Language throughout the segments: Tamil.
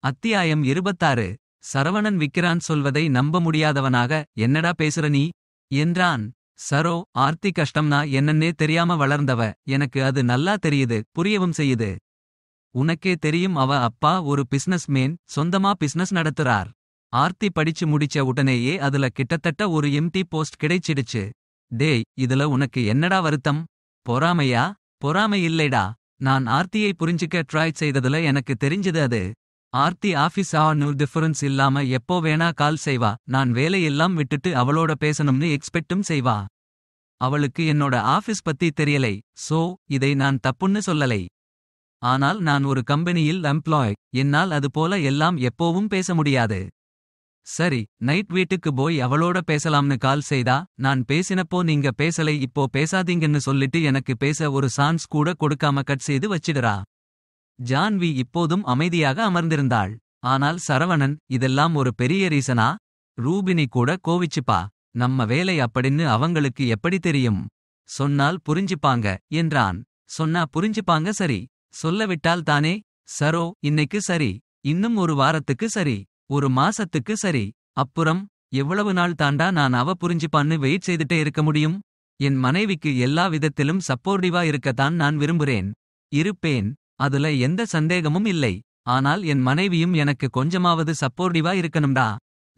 அத்தியாயம் 26. சரவணன் விக்கிராந்த் சொல்வதை நம்ப முடியாதவனாக, என்னடா பேசுற நீ என்றான். சரோ, ஆர்த்தி கஷ்டம்னா என்னன்னே தெரியாம வளர்ந்தவ. எனக்கு அது நல்லா தெரியுது, புரியவும் செய்யுது. உனக்கே தெரியும், அவ அப்பா ஒரு பிசினஸ் மேன், சொந்தமா பிசினஸ் நடத்துறார். ஆர்த்தி படிச்சு முடிச்ச உடனேயே அதுல கிட்டத்தட்ட ஒரு எம்டி போஸ்ட் கிடைச்சிடுச்சு. டேய், இதுல உனக்கு என்னடா வருத்தம்? பொறாமையா? பொறாமை இல்லைடா. நான் ஆர்த்தியை புரிஞ்சுக்க ட்ரை செய்ததுல எனக்கு தெரிஞ்சது அது. ஆர்த்தி ஆஃபீஸ் டிஃபரன்ஸ் இல்லாம எப்போ வேணா கால் செய்வா. நான் வேலையெல்லாம் விட்டுட்டு அவளோட பேசணும்னு எக்ஸ்பெக்டும் செய்வா. அவளுக்கு என்னோட ஆஃபீஸ் பத்தி தெரியலை. சோ, இதை நான் தப்புன்னு சொல்லலை. ஆனால் நான் ஒரு கம்பெனியில் எம்ப்ளாய். என்னால் அது போல எல்லாம் எப்போவும் பேச முடியாது. சரி, நைட் வீட்டுக்கு போய் அவளோட பேசலாம்னு கால் செய்தா. நான் பேசினப்போ நீங்க பேசலை, இப்போ பேசாதீங்கன்னு சொல்லிட்டு எனக்கு பேச ஒரு சான்ஸ் கூட கொடுக்காம கட் செய்து வச்சிடுறா. ஜான்வி இப்போதும் அமைதியாக அமர்ந்திருந்தாள். ஆனால் சரவணன், இதெல்லாம் ஒரு பெரிய ரீசனா? ரூபினி கூட கோவிச்சுப்பா. நம்ம வேலை அப்படின்னு அவங்களுக்கு எப்படி தெரியும்? சொன்னால் புரிஞ்சுப்பாங்க என்றான். சொன்னா புரிஞ்சுப்பாங்க, சரி. சொல்லவிட்டால் தானே. சரோ, இன்னைக்கு சரி, இன்னும் ஒரு வாரத்துக்கு சரி, ஒரு மாசத்துக்கு சரி. அப்புறம் எவ்வளவு நாள் தாண்டா நான் அவ புரிஞ்சுப்பான்னு வெயிட் செய்துட்டே இருக்க முடியும்? என் மனைவிக்கு எல்லா விதத்திலும் சப்போர்ட்டிவா இருக்கத்தான் நான் விரும்புறேன். இருப்பேன், அதுல எந்த சந்தேகமும் இல்லை. ஆனால் என் மனைவியும் எனக்கு கொஞ்சமாவது சப்போர்ட்டிவா இருக்கணும்டா.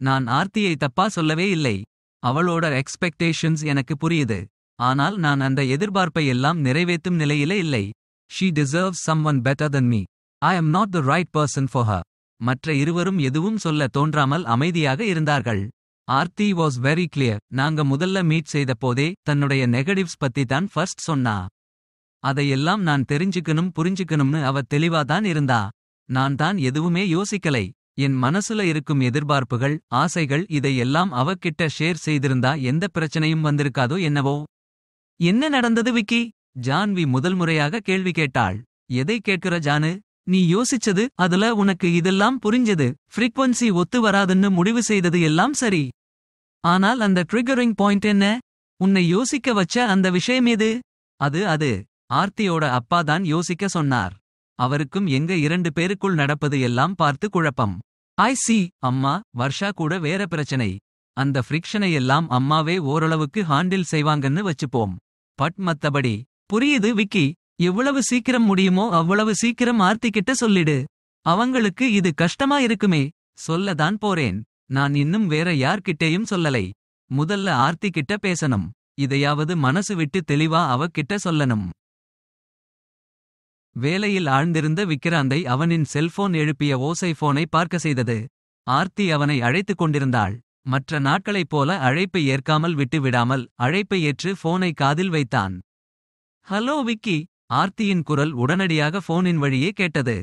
நான் ஆர்த்தியை தப்பா சொல்லவே இல்லை. அவளோட எக்ஸ்பெக்டேஷன்ஸ் எனக்கு புரியுது. ஆனால் நான் அந்த எதிர்பார்ப்பை எல்லாம் நிறைவேற்றும் நிலையில இல்லை. She deserves someone better than me. I am not the right person for her. மற்ற இருவரும் எதுவும் சொல்ல தோன்றாமல் அமைதியாக இருந்தார்கள். Aarthi was very clear. நாங்க முதல்ல மீட் செய்த போதே தன்னுடைய நெகட்டிவ்ஸ் பத்தி தான் ஃபர்ஸ்ட் சொன்னா. அதையெல்லாம் நான் தெரிஞ்சுக்கணும் புரிஞ்சுக்கணும்னு அவ தெளிவாதான் இருந்தா. நான் தான் எதுவுமே யோசிக்கலை. என் மனசுல இருக்கும் எதிர்பார்ப்புகள், ஆசைகள், இதையெல்லாம் அவகிட்ட ஷேர் செய்திருந்தா எந்த பிரச்சனையும் வந்திருக்காதோ என்னவோ. என்ன நடந்தது விக்கி? ஜான்வி முதல் முறையாக கேள்வி கேட்டாள். எதை கேட்கிற ஜானு? நீ யோசிச்சது, அதுல உனக்கு இதெல்லாம் புரிஞ்சது, ஃப்ரீக்வன்சி ஒத்து வராதுன்னு முடிவு செய்தது எல்லாம் சரி. ஆனால் அந்த ட்ரிகரிங் பாயிண்ட் என்ன? உன்னை யோசிக்க வச்ச அந்த விஷயம் எது? அது ஆர்த்தியோட அப்பா தான் யோசிக்க சொன்னார். அவருக்கும் எங்க 2 பேருக்குள் நடப்பது எல்லாம் பார்த்து குழப்பம். ஐ சி. அம்மா, வர்ஷா கூட வேற பிரச்சனை. அந்த ஃப்ரிக்ஷனை எல்லாம் அம்மாவே ஓரளவுக்கு ஹாண்டில் செய்வாங்கன்னு வச்சுப்போம். பட் மத்தபடி. புரியுது விக்கி. எவ்வளவு சீக்கிரம் முடியுமோ அவ்வளவு சீக்கிரம் ஆர்த்தி கிட்ட சொல்லிடு. அவங்களுக்கு இது கஷ்டமா இருக்குமே. சொல்லதான் போறேன். நான் இன்னும் வேற யார்கிட்டேயும் சொல்லலை. முதல்ல ஆர்த்தி கிட்ட பேசணும். இதையாவது மனசு விட்டு தெளிவா அவகிட்ட சொல்லணும். வேலையில் ஆழ்ந்திருந்த விக்கிராந்தை அவனின் செல்போன் எழுப்பிய ஓசை போனை பார்க்க செய்தது. ஆர்த்தி அவனை அழைத்துக் கொண்டிருந்தாள். மற்ற நாட்களைப் போல அழைப்பை ஏற்காமல் விட்டு விடாமல் அழைப்பை ஏற்று போனை காதில் வைத்தான். ஹலோ விக்கி. ஆர்த்தியின் குரல் உடனடியாக போனின் வழியே கேட்டது.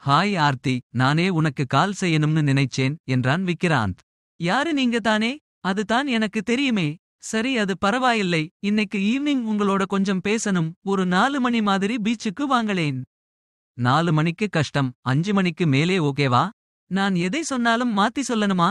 ஹாய் ஆர்த்தி, நானே உனக்கு கால் செய்யணும்னு நினைச்சேன் என்றான் விக்கிராந்த். யாரு நீங்க தானே? அதுதான் எனக்கு தெரியுமே. சரி, அது பரவாயில்லை. இன்னைக்கு ஈவினிங் உங்களோட கொஞ்சம் பேசணும். ஒரு 4 மணி மாதிரி பீச்சுக்கு வாங்களேன். 4 மணிக்கு கஷ்டம், 5 மணிக்கு மேலே ஓகேவா? நான் எதை சொன்னாலும் மாத்தி சொல்லணுமா?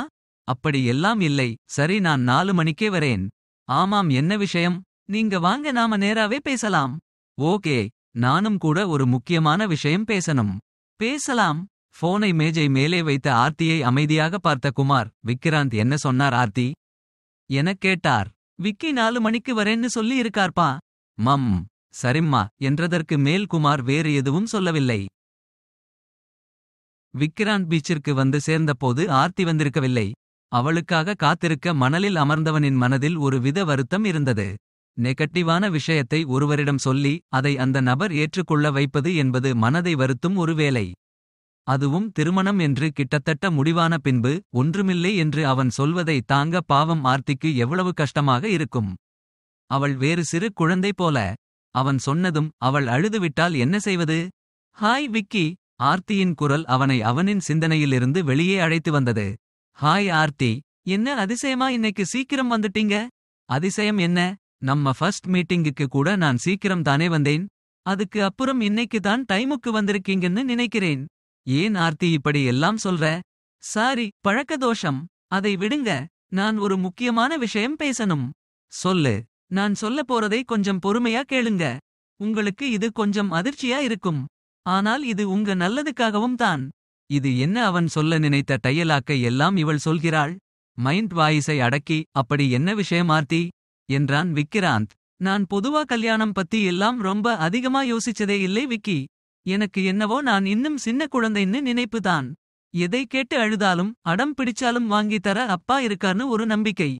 அப்படி எல்லாம் இல்லை. சரி, நான் 4 மணிக்கே வரேன். ஆமாம், என்ன விஷயம்? நீங்க வாங்க, நாம நேராவே பேசலாம். ஓகே, நானும் கூட ஒரு முக்கியமான விஷயம் பேசணும். பேசலாம். போனை மேஜை மேலே வைத்த ஆர்த்தியை அமைதியாக பார்த்த குமார், விக்கிராந்த் என்ன சொன்னார் ஆர்த்தி எனக் கேட்டார். விக்கி 4 மணிக்கு வரேன்னு சொல்லி இருக்கார்ப்பா. மம். சரிம்மா என்றதற்கு மேல் குமார் வேறு எதுவும் சொல்லவில்லை. விக்கிராந்த் பீச்சிற்கு வந்து சேர்ந்தபோது ஆர்த்தி வந்திருக்கவில்லை. அவளுக்காக காத்திருக்க மணலில் அமர்ந்தவனின் மனதில் ஒரு வித வருத்தம் இருந்தது. நெகட்டிவான விஷயத்தை ஒருவரிடம் சொல்லி அதை அந்த நபர் ஏற்றுக்கொள்ள வைப்பது என்பது மனதை வருத்தும் ஒரு வேலை. அதுவும் திருமணம் என்று கிட்டத்தட்ட முடிவான பின்பு ஒன்றுமில்லை என்று அவன் சொல்வதை தாங்க பாவம் ஆர்த்திக்கு எவ்வளவு கஷ்டமாக இருக்கும். அவள் வேறு சிறு குழந்தை போல. அவன் சொன்னதும் அவள் அழுதுவிட்டால் என்ன செய்வது? ஹாய் விக்கி. ஆர்த்தியின் குரல் அவனை அவனின் சிந்தனையிலிருந்து வெளியே அழைத்து வந்தது. ஹாய் ஆர்த்தி. என்ன அதிசயமா இன்னைக்கு சீக்கிரம் வந்துட்டீங்க? அதிசயம் என்ன? நம்ம ஃபர்ஸ்ட் மீட்டிங்குக்கு கூட நான் சீக்கிரம் தானே வந்தேன். அதுக்கு அப்புறம் இன்னைக்கு தான் டைமுக்கு வந்திருக்கீங்கன்னு நினைக்கிறேன். ஏன் ஆர்த்தி இப்படி எல்லாம் சொல்ற? சாரி, பழக்க தோஷம். அதை விடுங்க. நான் ஒரு முக்கியமான விஷயம் பேசணும். சொல்லு. நான் சொல்ல போறதை கொஞ்சம் பொறுமையா கேளுங்க. உங்களுக்கு இது கொஞ்சம் அதிர்ச்சியா இருக்கும். ஆனால் இது உங்க நல்லதுக்காகவும் தான். இது என்ன அவன் சொல்ல நினைத்த டையலாக்கை எல்லாம் இவள் சொல்கிறாள். மைண்ட் வாயிஸை அடக்கி அப்படி என்ன விஷயம் ஆர்த்தி என்றான் விக்கிராந்த். நான் பொதுவா கல்யாணம் பத்தி எல்லாம் ரொம்ப அதிகமா யோசிச்சதே இல்லை விக்கி. எனக்கு என்னவோ நான் இன்னும் சின்ன குழந்தைன்னு நினைப்புதான். எதை கேட்டு அழுதாலும் அடம் பிடிச்சாலும் வாங்கி தர அப்பா இருக்கார்னு ஒரு நம்பிக்கை.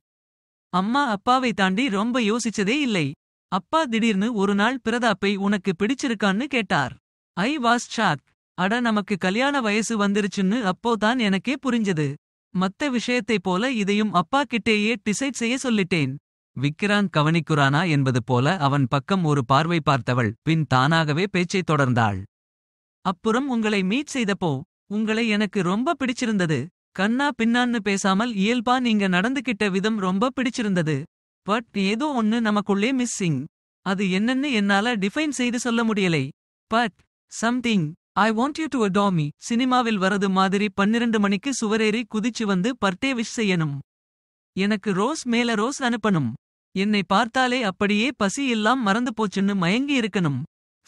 அம்மா அப்பாவை தாண்டி ரொம்ப யோசிச்சதே இல்லை. அப்பா திடீர்னு ஒரு நாள் பிரதாப்பை உனக்கு பிடிச்சிருக்கான்னு கேட்டார். I was shock. அட நமக்கு கல்யாண வயசு வந்துருச்சுன்னு அப்போதான் எனக்கே புரிஞ்சது. மத்த விஷயத்தைப் போல இதையும் அப்பா கிட்டேயே டிசைட் செய்ய சொல்லிட்டேன். விக்கிராந்த் கவனிக்குறானா என்பது போல அவன் பக்கம் ஒரு பார்வை பார்த்தவள் பின் தானாகவே பேச்சைத் தொடர்ந்தாள். அப்புறம் உங்களை மீட் செய்தப்போ உங்களை எனக்கு ரொம்ப பிடிச்சிருந்தது. கண்ணா பின்னான்னு பேசாமல் இயல்பா நீங்க நடந்துகிட்ட விதம் ரொம்ப பிடிச்சிருந்தது. பட் ஏதோ ஒன்னு நமக்குள்ளே மிஸ்ஸிங். அது என்னன்னு என்னால டிஃபைன் செய்து சொல்ல முடியலை. But something I want you to adore me. சினிமாவில் வரது மாதிரி 12 மணிக்கு சுவரேறி குதிச்சு வந்து பர்த்டே விஷ் செய்யணும். எனக்கு ரோஸ் மேல ரோஸ் அனுப்பணும். என்னை பார்த்தாலே அப்படியே பசி எல்லாம் மறந்து போச்சுன்னு மயங்கி இருக்கணும்.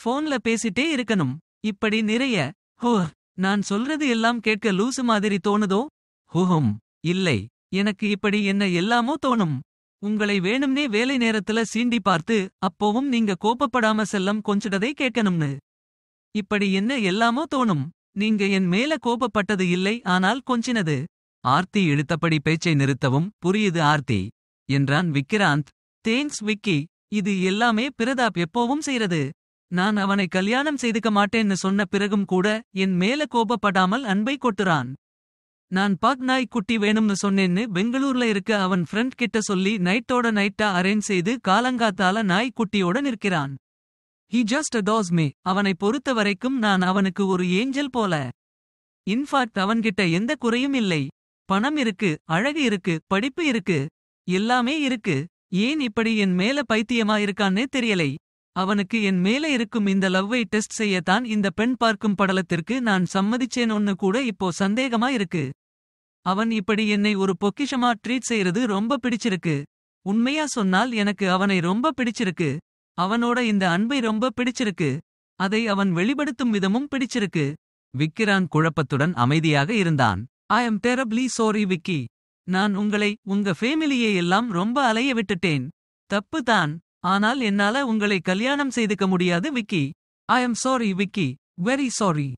போன்ல பேசிட்டே இருக்கணும். இப்படி நிறைய. ஹோ, நான் சொல்றது எல்லாம் கேட்க லூசு மாதிரி தோணுதோ? ஹூஹும் இல்லை. எனக்கு இப்படி என்ன எல்லாமோ தோணும். உங்களை வேணும்னே வேலை நேரத்துல சீண்டி பார்த்து அப்போவும் நீங்க கோபப்படாம செல்லம் கொஞ்சிடதை கேட்கணும்னு. இப்படி என்ன எல்லாமோ தோணும். நீங்க என் மேல கோபப்பட்டது இல்லை, ஆனால் கொஞ்சினது. ஆர்த்தி இழுத்தபடி பேச்சை நிறுத்தவும் புரியுது ஆர்த்தி என்றான் விக்கிராந்த். தேங்க்ஸ் விக்கி. இது எல்லாமே பிரதாப் எப்போவும் செய்றது. நான் அவனை கல்யாணம் செய்துக்க மாட்டேன்னு சொன்ன பிறகும் கூட என் மேல கோபப்படாமல் அன்பை கொட்டுறான். நான் பாக் நாய் குட்டி வேணும்னு சொன்னேன்னு பெங்களூர்ல இருக்க அவன் ஃப்ரெண்ட் கிட்ட சொல்லி நைட்டோட நைட்டா அரேஞ்ச் செய்து காலங்காத்தால நாய் குட்டியோட நிற்கிறான். He just adores me. அவனை பொறுத்த வரைக்கும் நான் அவனுக்கு ஒரு ஏஞ்சல் போல. இன்ஃபாக்ட் அவன்கிட்ட எந்த குறையும் இல்லை. பணம் இருக்கு, அழகு இருக்கு, படிப்பு இருக்கு, எல்லாமே இருக்கு. ஏன் இப்படி என் மேல பைத்தியமா இருக்கான்னே தெரியலை. அவனுக்கு என் மேல இருக்கும் இந்த லவ்வை டெஸ்ட் செய்யத்தான் இந்த பெண் பார்க்கும் படலத்திற்கு நான் சம்மதிச்சேனொன்னு கூட இப்போ சந்தேகமா இருக்கு. அவன் இப்படி என்னை ஒரு பொக்கிஷமா ட்ரீட் செய்யறது ரொம்ப பிடிச்சிருக்கு. உண்மையா சொன்னால் எனக்கு அவனை ரொம்ப பிடிச்சிருக்கு. அவனோட இந்த அன்பை ரொம்ப பிடிச்சிருக்கு. அதை அவன் வெளிப்படுத்தும் விதமும் பிடிச்சிருக்கு. விக்கிராந்த் குழப்பத்துடன் அமைதியாக இருந்தான். ஐ அம் டெரப்லி சாரி விக்கி. நான் உங்களை உங்க ஃபேமிலியை எல்லாம் ரொம்ப அலைய விட்டுட்டேன். தப்பு தான். ஆனால் என்னால உங்களை கல்யாணம் செய்துக்க முடியாது Vicky. I am sorry Vicky. Very sorry.